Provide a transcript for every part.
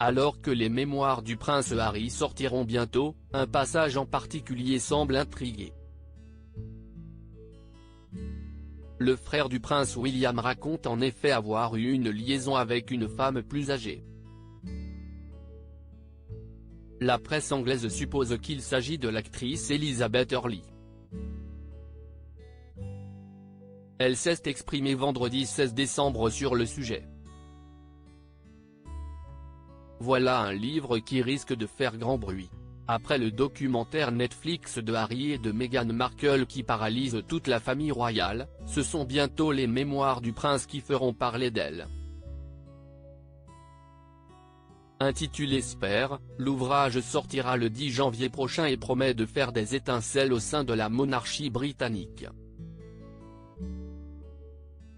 Alors que les mémoires du prince Harry sortiront bientôt, un passage en particulier semble intriguer. Le frère du prince William raconte en effet avoir eu une liaison avec une femme plus âgée. La presse anglaise suppose qu'il s'agit de l'actrice Elizabeth Hurley. Elle s'est exprimée vendredi 16 décembre sur le sujet. Voilà un livre qui risque de faire grand bruit. Après le documentaire Netflix de Harry et de Meghan Markle qui paralyse toute la famille royale, ce sont bientôt les mémoires du prince qui feront parler d'elle. Intitulé Spare, l'ouvrage sortira le 10 janvier prochain et promet de faire des étincelles au sein de la monarchie britannique.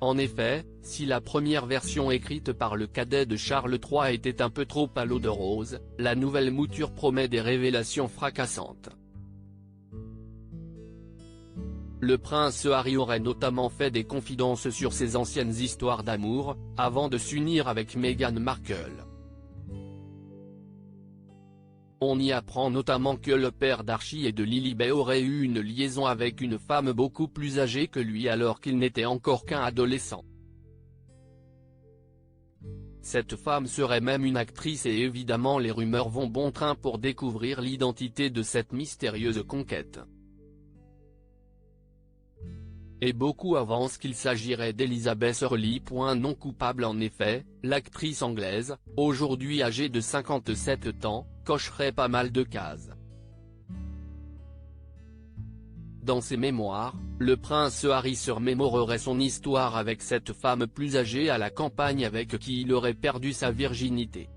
En effet, si la première version écrite par le cadet de Charles III était un peu trop à l'eau de rose, la nouvelle mouture promet des révélations fracassantes. Le prince Harry aurait notamment fait des confidences sur ses anciennes histoires d'amour, avant de s'unir avec Meghan Markle. On y apprend notamment que le père d'Archie et de Lilibet aurait eu une liaison avec une femme beaucoup plus âgée que lui alors qu'il n'était encore qu'un adolescent. Cette femme serait même une actrice et évidemment les rumeurs vont bon train pour découvrir l'identité de cette mystérieuse conquête. Et beaucoup avancent qu'il s'agirait d'Elizabeth Hurley. Non coupable en effet, l'actrice anglaise, aujourd'hui âgée de 57 ans, cocherait pas mal de cases. Dans ses mémoires, le prince Harry se remémorerait son histoire avec cette femme plus âgée à la campagne avec qui il aurait perdu sa virginité.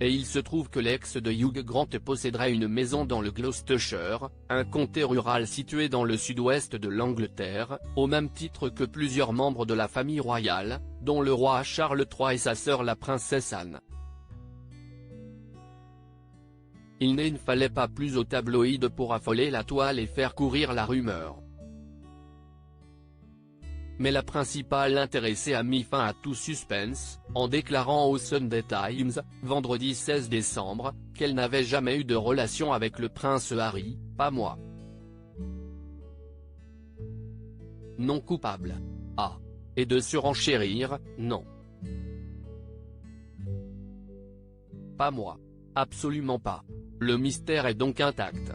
Et il se trouve que l'ex de Hugh Grant posséderait une maison dans le Gloucestershire, un comté rural situé dans le sud-ouest de l'Angleterre, au même titre que plusieurs membres de la famille royale, dont le roi Charles III et sa sœur la princesse Anne. Il ne fallait pas plus aux tabloïds pour affoler la toile et faire courir la rumeur. Mais la principale intéressée a mis fin à tout suspense, en déclarant au Sunday Times, vendredi 16 décembre, qu'elle n'avait jamais eu de relation avec le prince Harry, pas moi. Non coupable. Ah. Et de surenchérir, non. Pas moi. Absolument pas. Le mystère est donc intact.